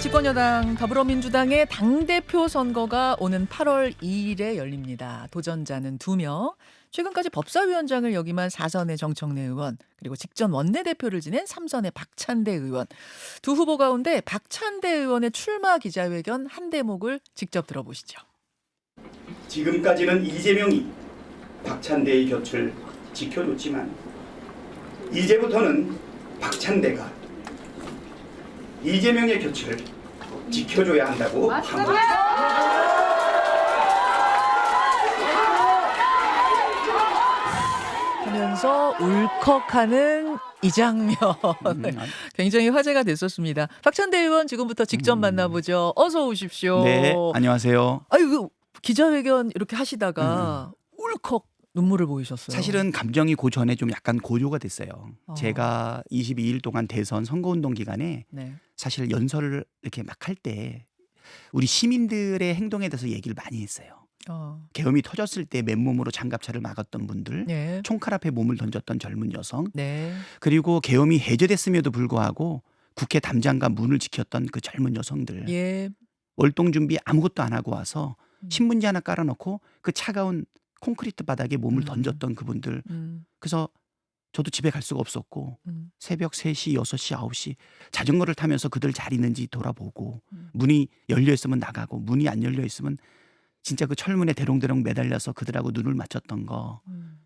집권여당 더불어민주당의 당대표 선거가 오는 8월 2일에 열립니다. 도전자는 2명. 최근까지 법사위원장을 역임한 4선의 정청래 의원, 그리고 직전 원내대표를 지낸 3선의 박찬대 의원. 두 후보 가운데 박찬대 의원의 출마 기자회견 한 대목을 직접 들어보시죠. 지금까지는 이재명이 박찬대의 곁을 지켜줬지만 이제부터는 박찬대가 이재명의 곁을 지켜줘야 한다고 합니다. 하면서 울컥하는 이 장면 굉장히 화제가 됐었습니다. 박찬대 의원 지금부터 직접 만나보죠. 어서 오십시오. 네, 안녕하세요. 아유, 기자회견 이렇게 하시다가 울컥 눈물을 보이셨어요. 사실은 감정이 그 전에 좀 약간 고조가 됐어요. 어. 제가 22일 동안 대선 선거운동 기간에 네. 사실 연설을 이렇게 막 할 때 우리 시민들의 행동에 대해서 얘기를 많이 했어요. 계엄이 터졌을 때 맨몸으로 장갑차를 막았던 분들, 네. 총칼 앞에 몸을 던졌던 젊은 여성, 네. 그리고 계엄이 해제됐음에도 불구하고 국회 담장과 문을 지켰던 그 젊은 여성들, 예. 월동 준비 아무것도 안 하고 와서 신문지 하나 깔아놓고 그 차가운 콘크리트 바닥에 몸을 던졌던 그분들. 그래서 저도 집에 갈 수가 없었고 새벽 3시, 6시, 9시 자전거를 타면서 그들 잘 있는지 돌아보고 문이 열려 있으면 나가고 문이 안 열려 있으면 진짜 그 철문에 대롱대롱 매달려서 그들하고 눈을 맞췄던 거.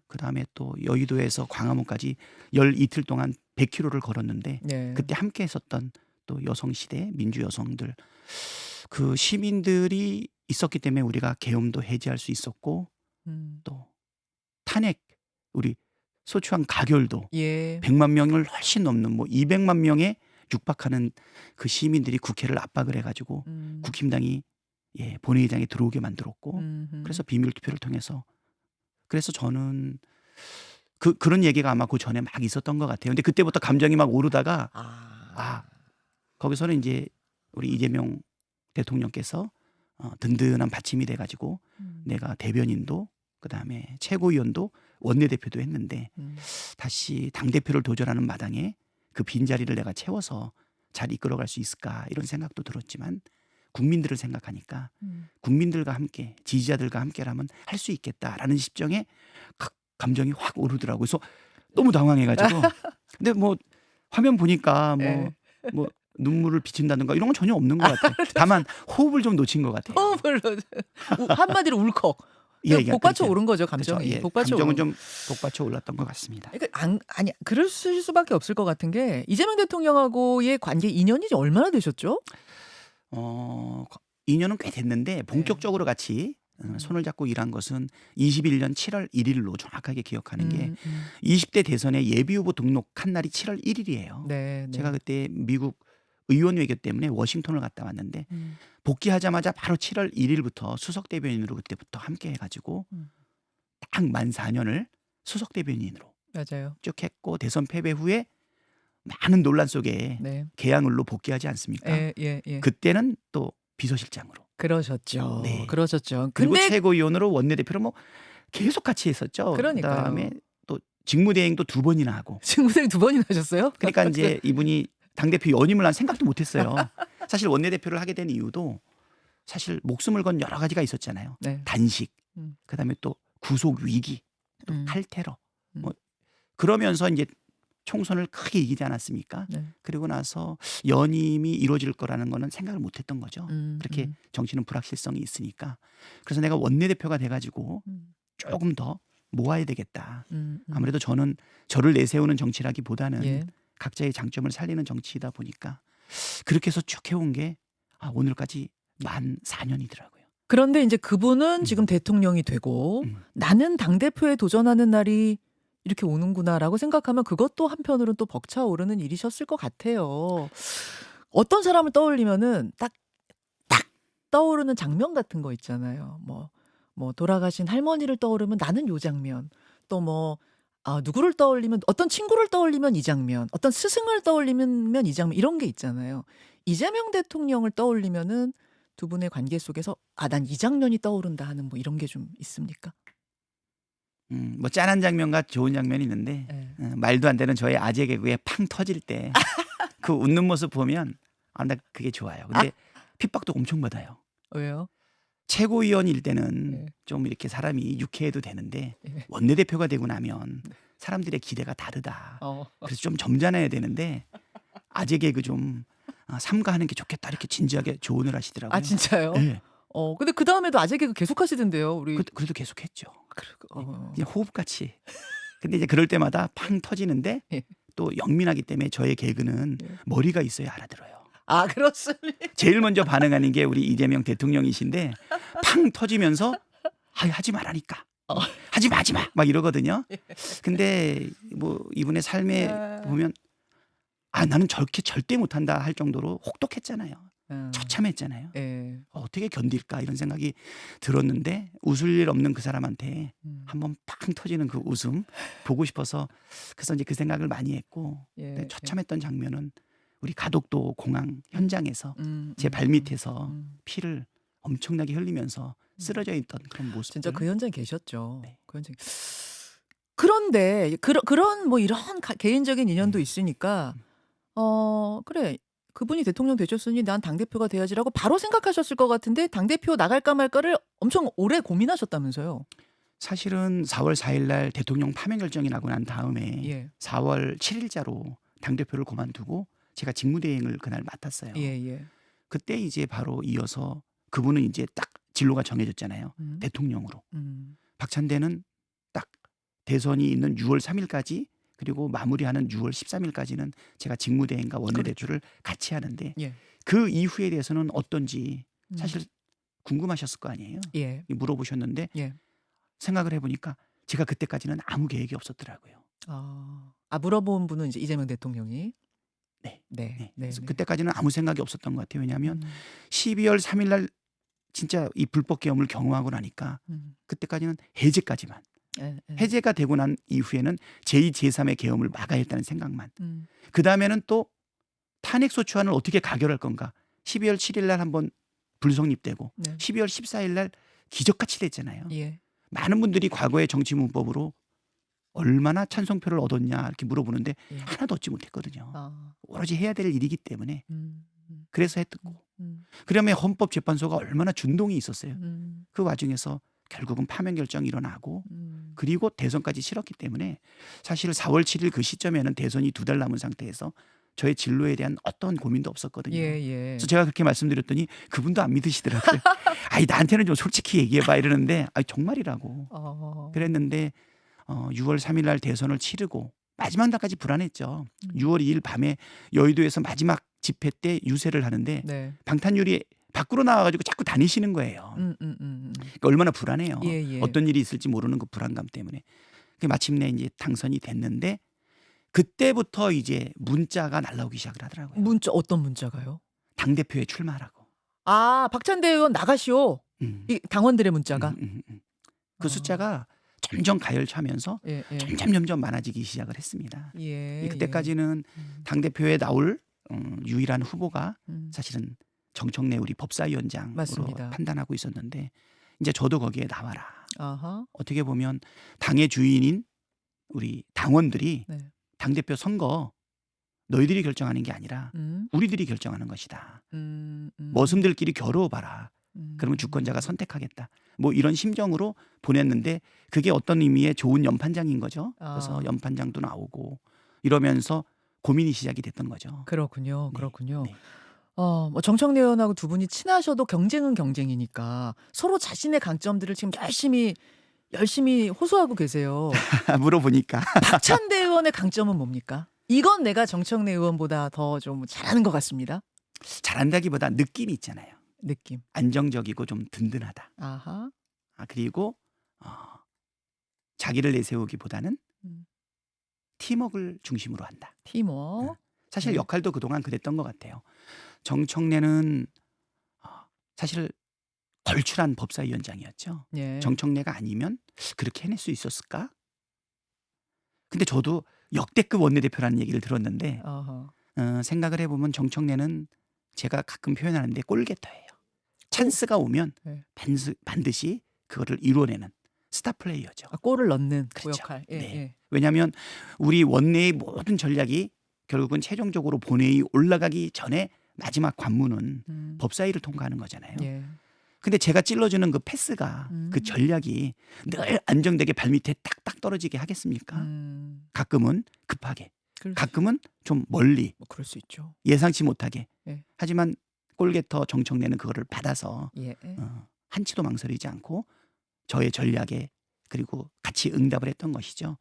그다음에 또 여의도에서 광화문까지 열 이틀 동안 100km를 걸었는데 네. 그때 함께 했었던 또 여성시대 민주 여성들, 그 시민들이 있었기 때문에 우리가 계엄도 해제할 수 있었고 또 탄핵, 우리 소추안 가결도 예. 100만 명을 훨씬 넘는 뭐 200만 명에 육박하는 그 시민들이 국회를 압박을 해가지고 국힘당이 본회의장에 들어오게 만들었고 그래서 비밀투표를 통해서, 그래서 저는 그런 얘기가 아마 그 전에 막 있었던 것 같아요. 근데 그때부터 감정이 막 오르다가 거기서는 이제 우리 이재명 대통령께서 든든한 받침이 돼가지고 내가 대변인도 그다음에 최고위원도 원내대표도 했는데 다시 당대표를 도전하는 마당에 그 빈자리를 내가 채워서 잘 이끌어갈 수 있을까 이런 생각도 들었지만 국민들을 생각하니까 국민들과 함께 지지자들과 함께라면 할 수 있겠다라는 심정에 감정이 확 오르더라고요. 그래서 너무 당황해가지고 근데 뭐 화면 보니까 뭐 눈물을 비친다든가 이런 건 전혀 없는 것 같아요. 다만 호흡을 좀 놓친 것 같아요. 물론 한마디로 울컥. 복받쳐 오른 거죠, 감정이. 그렇죠. 복받쳐 감정은 오른. 좀 복받쳐 올랐던 것 같습니다. 그러니까 아니 그럴 수밖에 없을 것 같은 게 이재명 대통령하고의 관계 인연이 얼마나 되셨죠? 2년은 꽤 됐는데 본격적으로 같이 손을 잡고 일한 것은 21년 7월 1일로 정확하게 기억하는 게 20대 대선에 예비후보 등록한 날이 7월 1일이에요. 네, 네. 제가 그때 미국 의원 외교 때문에 워싱턴을 갔다 왔는데 복귀하자마자 바로 7월 1일부터 수석 대변인으로 그때부터 함께 해가지고 딱 만 4년을 수석 대변인으로 맞아요. 쭉 했고 대선 패배 후에 많은 논란 속에 네. 개항을로 복귀하지 않습니까? 예. 그때는 또 비서실장으로. 그러셨죠. 네. 그러셨죠. 그리고 근데 최고위원으로 원내대표로 뭐 계속 같이 했었죠. 그러니까요. 그다음에 또 직무대행도 2번이나 하고. 직무대행 2번이나 하셨어요? 그러니까 이제 이분이 당대표 연임을 난 생각도 못했어요. 사실 원내대표를 하게 된 이유도 사실 목숨을 건 여러 가지가 있었잖아요. 네. 단식, 그다음에 또 구속 위기, 또 칼테러. 뭐 그러면서 이제 총선을 크게 이기지 않았습니까? 네. 그리고 나서 연임이 이루어질 거라는 거는 생각을 못했던 거죠. 그렇게 정치는 불확실성이 있으니까. 그래서 내가 원내대표가 돼가지고 조금 더 모아야 되겠다. 아무래도 저는 저를 내세우는 정치라기보다는 각자의 장점을 살리는 정치이다 보니까 그렇게 해서 쭉 해온 게 오늘까지 만 4년이더라고요. 그런데 이제 그분은 지금 대통령이 되고 나는 당대표에 도전하는 날이 이렇게 오는구나라고 생각하면 그것도 한편으로는 또 벅차오르는 일이셨을 것 같아요. 어떤 사람을 떠올리면은 딱 떠오르는 장면 같은 거 있잖아요. 뭐 돌아가신 할머니를 떠오르면 나는 요 장면, 또 누구를 떠올리면 어떤 친구를 떠올리면 이 장면, 어떤 스승을 떠올리면 이 장면, 이런 게 있잖아요. 이재명 대통령을 떠올리면은 두 분의 관계 속에서 난 이 장면이 떠오른다 하는 뭐 이런 게 좀 있습니까? 뭐 짠한 장면과 좋은 장면이 있는데 네. 말도 안 되는 저의 아재 개그에 팡 터질 때 그 웃는 모습 보면 아, 나 그게 좋아요. 근데 핍박도 엄청 받아요. 왜요? 최고위원일 때는 네. 좀 이렇게 사람이 유쾌해도 되는데 예. 원내대표가 되고 나면 사람들의 기대가 다르다. 어. 그래서 좀 점잖아야 되는데 아재 개그 좀 삼가하는 게 좋겠다 이렇게 진지하게 조언을 하시더라고요. 아 진짜요? 네. 근데 그 다음에도 아재 개그 계속 하시던데요, 우리. 그래도 계속했죠. 어. 그냥 호흡같이. 근데 이제 그럴 때마다 팡 터지는데 예. 또 영민하기 때문에 저의 개그는 예. 머리가 있어야 알아들어요. 아 그렇습니다. 제일 먼저 반응하는 게 우리 이재명 대통령이신데 팡 터지면서 하지 말라니까. 하지 마 막 이러거든요. 근데 뭐 이분의 삶에 예. 보면 나는 저렇게 절대 못한다 할 정도로 혹독했잖아요. 처참했잖아요. 예. 어떻게 견딜까 이런 생각이 들었는데 웃을 일 없는 그 사람한테 한번 팡 터지는 그 웃음 보고 싶어서 그래서 이제 그 생각을 많이 했고 예. 근데 처참했던 장면은 우리 가덕도 공항 현장에서 제 음. 발밑에서 음. 피를 엄청나게 흘리면서 쓰러져 있던 그런 모습. 진짜 그 현장 계셨죠. 네. 그 현장. 그런데 그런 뭐 이런 개인적인 인연도 있으니까 그래. 그분이 대통령 되셨으니 난 당대표가 돼야지라고 바로 생각하셨을 것 같은데 당대표 나갈까 말까를 엄청 오래 고민하셨다면서요. 사실은 4월 4일 날 대통령 파면 결정이 나고 난 다음에 예. 4월 7일자로 당대표를 그만두고 제가 직무대행을 그날 맡았어요. 예. 그때 이제 바로 이어서 그분은 이제 딱 진로가 정해졌잖아요. 음. 대통령으로. 음. 박찬대는 딱 대선이 있는 6월 3일까지 그리고 마무리하는 6월 13일까지는 제가 직무대행과 원내대표를 같이 하는데 예. 그 이후에 대해서는 어떤지 사실 궁금하셨을 거 아니에요. 예. 물어보셨는데 예. 생각을 해보니까 제가 그때까지는 아무 계획이 없었더라고요. 물어본 분은 이제 이재명 대통령이. 네. 네. 그래서 네. 그때까지는 아무 생각이 없었던 것 같아요. 왜냐하면 12월 3일 날 진짜 이 불법 계엄을 경험하고 나니까 그때까지는 해제까지만. 해제가 되고 난 이후에는 제2, 제3의 계엄을 막아야 했다는 생각만. 그 다음에는 또 탄핵소추안을 어떻게 가결할 건가. 12월 7일 날 한번 불성립되고 네. 12월 14일 날 기적같이 됐잖아요. 예. 많은 분들이 과거의 정치문법으로 얼마나 찬성표를 얻었냐 이렇게 물어보는데 예. 하나도 얻지 못했거든요. 아. 오로지 해야 될 일이기 때문에 그래서 했고 음. 그러면 헌법재판소가 얼마나 준동이 있었어요. 음. 그 와중에서 결국은 파면 결정이 일어나고 음. 그리고 대선까지 치렀기 때문에 사실 4월 7일 그 시점에는 대선이 2달 남은 상태에서 저의 진로에 대한 어떤 고민도 없었거든요. 예. 그래서 제가 그렇게 말씀드렸더니 그분도 안 믿으시더라고요. 아니 나한테는 좀 솔직히 얘기해봐 이러는데 정말이라고 그랬는데 6월 3일 날 대선을 치르고 마지막 날까지 불안했죠. 6월 2일 밤에 여의도에서 마지막 집회 때 유세를 하는데 네. 방탄유리 밖으로 나와가지고 자꾸 다니시는 거예요. 그러니까 얼마나 불안해요. 예. 어떤 일이 있을지 모르는 그 불안감 때문에. 마침내 이제 당선이 됐는데 그때부터 이제 문자가 날라오기 시작을 하더라고요. 문자 어떤 문자가요? 당대표에 출마하라고. 박찬대 의원 나가시오. 이 당원들의 문자가. 그 숫자가 점점 가열차면서 예. 점점 많아지기 시작을 했습니다. 예. 그때까지는 당대표에 나올 유일한 후보가 음. 사실은 정청래 우리 법사위원장으로 맞습니다. 판단하고 있었는데 이제 저도 거기에 나와라. 아하. 어떻게 보면 당의 주인인 우리 당원들이 네. 당대표 선거 너희들이 결정하는 게 아니라 우리들이 결정하는 것이다. 머슴들끼리 겨루어봐라. 그러면 주권자가 선택하겠다. 뭐 이런 심정으로 보냈는데 그게 어떤 의미의 좋은 연판장인 거죠. 그래서 연판장도 나오고 이러면서 고민이 시작이 됐던 거죠. 그렇군요. 네. 그렇군요. 네. 뭐 정청래 의원하고 두 분이 친하셔도 경쟁은 경쟁이니까 서로 자신의 강점들을 지금 열심히 호소하고 계세요. 물어보니까 박찬대 의원의 강점은 뭡니까? 이건 내가 정청래 의원보다 더 좀 잘하는 것 같습니다. 잘한다기보다 느낌이 있잖아요. 느낌. 안정적이고 좀 든든하다. 아하. 그리고 자기를 내세우기보다는 팀워크를 중심으로 한다. 팀워크. 사실 네. 역할도 그동안 그랬던 것 같아요. 정청래는 사실 걸출한 법사위원장이었죠. 예. 정청래가 아니면 그렇게 해낼 수 있었을까? 근데 저도 역대급 원내대표라는 얘기를 들었는데 어허. 생각을 해보면 정청래는 제가 가끔 표현하는데 골게터예요. 찬스가 오면 네. 반드시 그거를 이뤄내는 스타 플레이어죠. 골을 넣는 그 그렇죠. 역할. 네. 왜냐하면 우리 원내의 모든 전략이 결국은 최종적으로 본회의 올라가기 전에 마지막 관문은 법사위를 통과하는 거잖아요. 예. 근데 제가 찔러주는 그 패스가 그 전략이 늘 안정되게 발밑에 딱딱 떨어지게 하겠습니까? 가끔은 급하게, 그럴 수- 가끔은 좀 멀리 뭐 그럴 수 있죠. 예상치 못하게. 예. 하지만 골게터 정청래는 그거를 받아서 예. 한치도 망설이지 않고 저의 전략에 그리고 같이 응답을 했던 것이죠.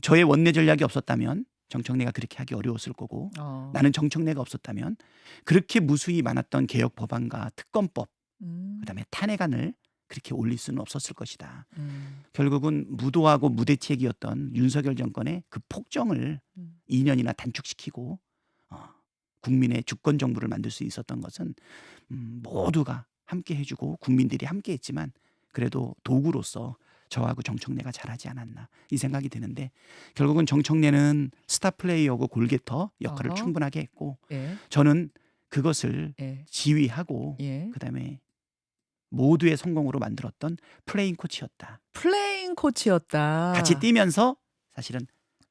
저의 원내 전략이 없었다면 정청래가 그렇게 하기 어려웠을 거고 나는 정청래가 없었다면 그렇게 무수히 많았던 개혁 법안과 특검법 그다음에 탄핵안을 그렇게 올릴 수는 없었을 것이다. 결국은 무도하고 무대책이었던 윤석열 정권의 그 폭정을 2년이나 단축시키고 국민의 주권 정부를 만들 수 있었던 것은 모두가 함께 해주고 국민들이 함께 했지만 그래도 도구로서 저하고 정청래가 잘하지 않았나 이 생각이 드는데 결국은 정청래는 스타 플레이어고 골게터 역할을 어허. 충분하게 했고 예. 저는 그것을 예. 지휘하고 예. 그다음에 모두의 성공으로 만들었던 플레잉 코치였다. 플레잉 코치였다. 같이 뛰면서 사실은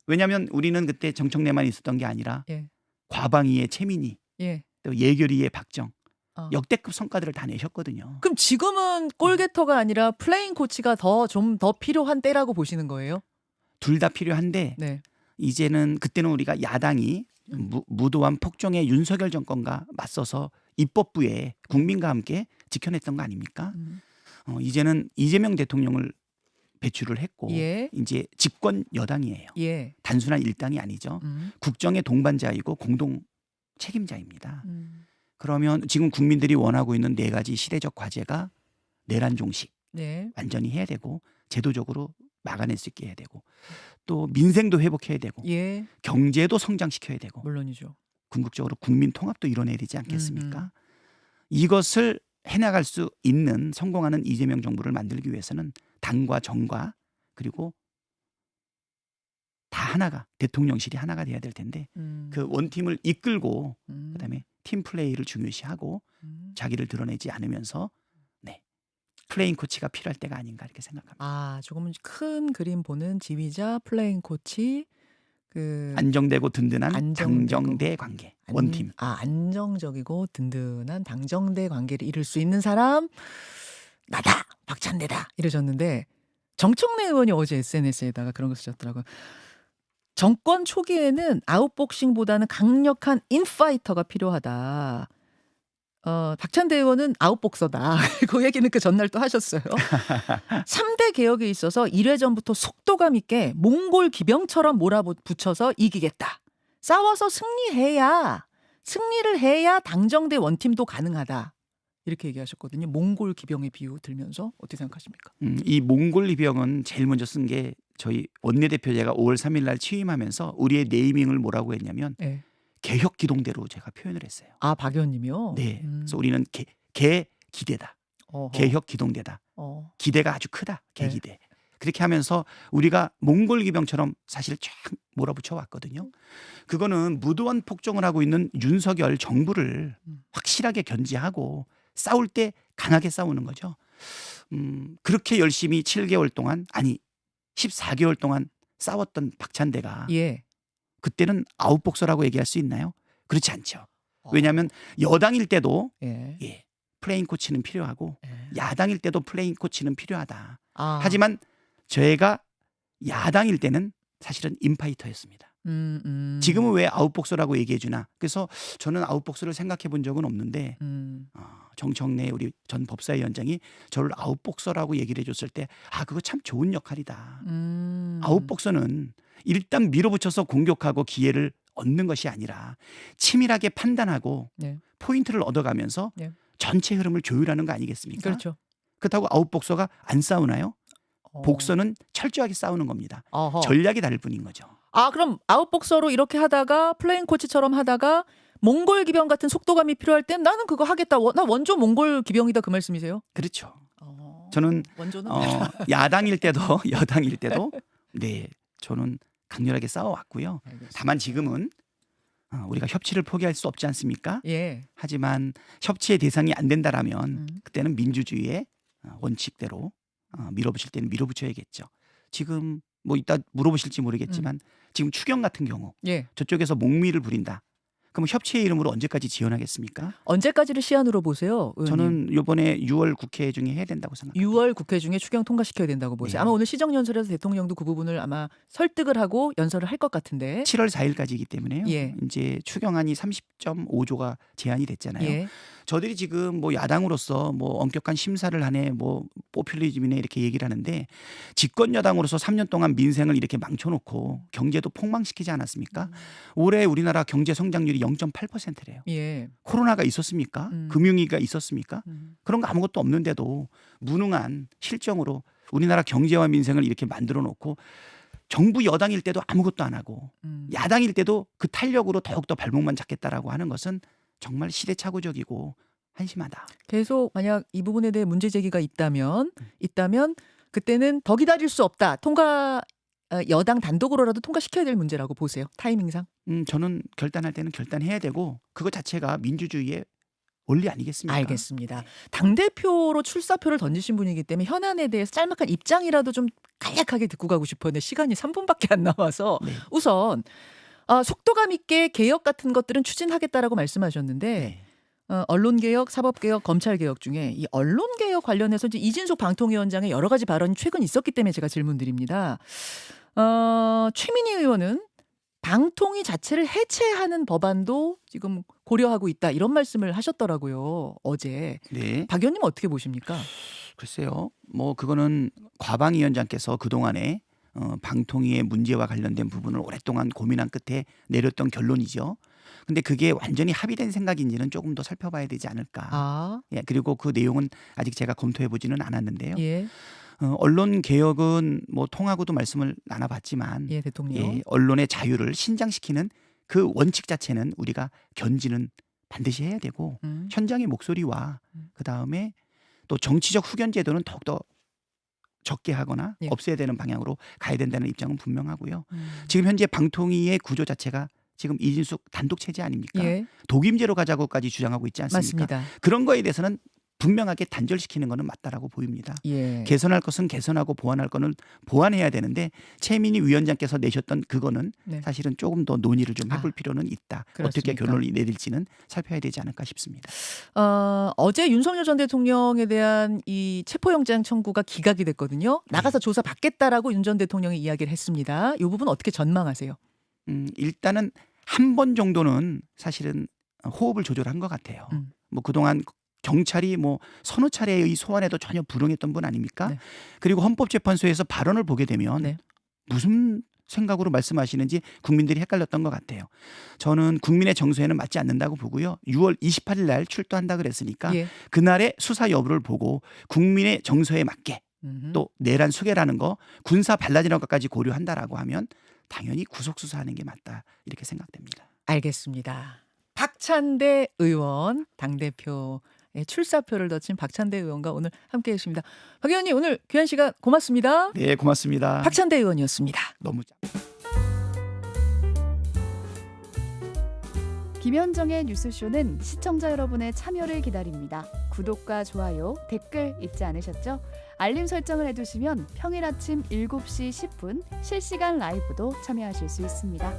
왜냐하면 우리는 그때 정청래만 있었던 게 아니라 예. 과방위의 최민희 예. 또 예결위의 박정 어. 역대급 성과들을 다 내셨거든요. 그럼 지금은 골게터가 아니라 플레잉 코치가 좀 더 필요한 때라고 보시는 거예요? 둘 다 필요한데 네. 이제는 그때는 우리가 야당이 무도한 폭정의 윤석열 정권과 맞서서 입법부에 국민과 함께 지켜냈던 거 아닙니까? 이제는 이재명 대통령을 배출을 했고 예. 이제 집권 여당이에요. 예. 단순한 일당이 아니죠. 국정의 동반자이고 공동 책임자입니다. 그러면 지금 국민들이 원하고 있는 4가지 시대적 과제가 내란 종식 네. 완전히 해야 되고 제도적으로 막아낼 수 있게 해야 되고 또 민생도 회복해야 되고 예. 경제도 성장시켜야 되고 물론이죠. 궁극적으로 국민 통합도 이뤄내야 되지 않겠습니까? 이것을 해나갈 수 있는 성공하는 이재명 정부를 만들기 위해서는 당과 정과 그리고 다 하나가 대통령실이 하나가 돼야 될 텐데 그 원팀을 이끌고 그다음에 팀 플레이를 중요시하고 자기를 드러내지 않으면서 네 플레잉 코치가 필요할 때가 아닌가 이렇게 생각합니다. 아, 조금은 큰 그림 보는 지휘자, 플레잉 코치, 그 안정되고 든든한 안정되고. 당정대 관계 원팀. 안정적이고 든든한 당정대 관계를 이룰 수 있는 사람 나다, 박찬대다 이러셨는데 정청래 의원이 어제 SNS에다가 그런 거 쓰셨더라고요. 정권 초기에는 아웃복싱보다는 강력한 인파이터가 필요하다. 박찬대 의원은 아웃복서다. 그 얘기는 그 전날 또 하셨어요. 3대 개혁에 있어서 1회 전부터 속도감 있게 몽골 기병처럼 몰아붙여서 이기겠다. 싸워서 승리를 해야 당정대 원팀도 가능하다. 이렇게 얘기하셨거든요. 몽골 기병의 비유 들면서 어떻게 생각하십니까? 이 몽골 기병은 제일 먼저 쓴 게 저희 원내대표 제가 5월 3일 날 취임하면서 우리의 네이밍을 뭐라고 했냐면 네. 개혁 기동대로 제가 표현을 했어요. 아, 박 의원님이요? 네. 그래서 우리는 기대다. 어허. 개혁 기동대다. 어. 기대가 아주 크다. 개기대. 그렇게 하면서 우리가 몽골 기병처럼 사실 쫙 몰아붙여 왔거든요. 그거는 무도한 폭정을 하고 있는 윤석열 정부를 확실하게 견제하고 싸울 때 강하게 싸우는 거죠. 그렇게 열심히 7개월 동안 아니 14개월 동안 싸웠던 박찬대가 예. 그때는 아웃복서라고 얘기할 수 있나요? 그렇지 않죠. 왜냐하면 여당일 때도 예. 예, 플레잉 코치는 필요하고 예. 야당일 때도 플레잉 코치는 필요하다. 아. 하지만 저희가 야당일 때는 사실은 인파이터였습니다. 지금은 왜 아웃복서라고 얘기해 주나? 그래서 저는 아웃복서를 생각해 본 적은 없는데 정청래 우리 전 법사위원장이 저를 아웃복서라고 얘기를 해줬을 때 그거 참 좋은 역할이다. 아웃복서는 일단 밀어붙여서 공격하고 기회를 얻는 것이 아니라 치밀하게 판단하고 네. 포인트를 얻어가면서 네. 전체 흐름을 조율하는 거 아니겠습니까? 그렇죠. 그렇다고 아웃복서가 안 싸우나요? 어. 복서는 철저하게 싸우는 겁니다. 어허. 전략이 다를 뿐인 거죠. 그럼 아웃복서로 이렇게 하다가 플레잉 코치처럼 하다가 몽골 기병 같은 속도감이 필요할 땐 나는 그거 하겠다. 나 원조 몽골 기병이다 그 말씀이세요? 그렇죠. 저는 원조는 야당일 때도 여당일 때도 네 저는 강렬하게 싸워왔고요. 알겠습니다. 다만 지금은 우리가 협치를 포기할 수 없지 않습니까? 예. 하지만 협치의 대상이 안 된다라면 그때는 민주주의의 원칙대로 밀어붙일 때는 밀어붙여야겠죠. 지금 뭐 이따 물어보실지 모르겠지만 지금 추경 같은 경우 예. 저쪽에서 목미를 부린다. 그럼 협치의 이름으로 언제까지 지연하겠습니까? 언제까지를 시한으로 보세요, 의원님? 저는 이번에 6월 국회 중에 해야 된다고 생각합니다. 6월 국회 중에 추경 통과시켜야 된다고 보세요. 네. 아마 오늘 시정연설에서 대통령도 그 부분을 아마 설득을 하고 연설을 할 것 같은데. 7월 4일까지이기 때문에요. 예. 이제 추경안이 30.5조가 제한이 됐잖아요. 예. 저들이 지금 뭐 야당으로서 뭐 엄격한 심사를 하네, 뭐 포퓰리즘이네 이렇게 얘기를 하는데 집권 여당으로서 3년 동안 민생을 이렇게 망쳐놓고 경제도 폭망시키지 않았습니까? 올해 우리나라 경제 성장률이 0.8%래요. 예. 코로나가 있었습니까? 음. 금융위기가 있었습니까? 그런 거 아무것도 없는데도 무능한 실정으로 우리나라 경제와 민생을 이렇게 만들어 놓고 정부 여당일 때도 아무것도 안 하고 야당일 때도 그 탄력으로 더욱더 발목만 잡겠다라고 하는 것은 정말 시대착오적이고 한심하다. 계속 만약 이 부분에 대해 문제 제기가 있다면 그때는 더 기다릴 수 없다. 여당 단독으로라도 통과시켜야 될 문제라고 보세요. 타이밍상. 저는 결단할 때는 결단해야 되고 그거 자체가 민주주의의 원리 아니겠습니까? 알겠습니다. 당대표로 출사표를 던지신 분이기 때문에 현안에 대해서 짤막한 입장이라도 좀 간략하게 듣고 가고 싶었는데 시간이 3분밖에 안 남아서 네. 우선 속도감 있게 개혁 같은 것들은 추진하겠다라고 말씀하셨는데 네. 언론개혁, 사법개혁, 검찰개혁 중에 이 언론개혁 관련해서 이제 이진숙 방통위원장의 여러 가지 발언이 최근 있었기 때문에 제가 질문드립니다. 최민희 의원은 방통위 자체를 해체하는 법안도 지금 고려하고 있다 이런 말씀을 하셨더라고요. 어제. 네. 박 의원님 어떻게 보십니까? 글쎄요. 뭐 그거는 과방위원장께서 그동안에 방통위의 문제와 관련된 부분을 오랫동안 고민한 끝에 내렸던 결론이죠. 근데 그게 완전히 합의된 생각인지는 조금 더 살펴봐야 되지 않을까. 예, 그리고 그 내용은 아직 제가 검토해 보지는 않았는데요. 예, 언론 개혁은 뭐 통하고도 말씀을 나눠봤지만 예, 대통령. 예, 언론의 자유를 신장시키는 그 원칙 자체는 우리가 견지는 반드시 해야 되고 현장의 목소리와 그 다음에 또 정치적 후견 제도는 더욱더 적게 하거나 예. 없애야 되는 방향으로 가야 된다는 입장은 분명하고요. 지금 현재 방통위의 구조 자체가 지금 이진숙 단독 체제 아닙니까? 예, 독임제로 가자고까지 주장하고 있지 않습니까? 맞습니다. 그런 거에 대해서는 분명하게 단절시키는 것은 맞다라고 보입니다. 예. 개선할 것은 개선하고 보완할 거는 보완해야 되는데 최민희 위원장께서 내셨던 그거는 네. 사실은 조금 더 논의를 좀 해볼 필요는 있다. 어떻게 그렇습니까? 결론을 내릴지는 살펴야 되지 않을까 싶습니다. 어제 윤석열 전 대통령에 대한 이 체포영장 청구가 기각이 됐거든요. 나가서 조사 받겠다라고 윤 전 대통령이 이야기를 했습니다. 이 부분 어떻게 전망하세요? 일단은 한 번 정도는 사실은 호흡을 조절한 것 같아요. 뭐 그동안 경찰이 뭐 서너 차례의 소환에도 전혀 불응했던 분 아닙니까? 네. 그리고 헌법재판소에서 발언을 보게 되면 네. 무슨 생각으로 말씀하시는지 국민들이 헷갈렸던 것 같아요. 저는 국민의 정서에는 맞지 않는다고 보고요. 6월 28일 날 출두한다 그랬으니까 예. 그날의 수사 여부를 보고 국민의 정서에 맞게 또 내란 수계라는 거 군사 반란이라는 것까지 고려한다라고 하면 당연히 구속 수사하는 게 맞다 이렇게 생각됩니다. 알겠습니다. 박찬대 의원 당대표의 출사표를 덧친 박찬대 의원과 오늘 함께해 주십니다. 박 의원님 오늘 귀한 시간 고맙습니다. 네, 고맙습니다. 박찬대 의원이었습니다. 너무 김현정의 뉴스쇼는 시청자 여러분의 참여를 기다립니다. 구독과 좋아요, 댓글 잊지 않으셨죠? 알림 설정을 해두시면 평일 아침 7시 10분 실시간 라이브도 참여하실 수 있습니다.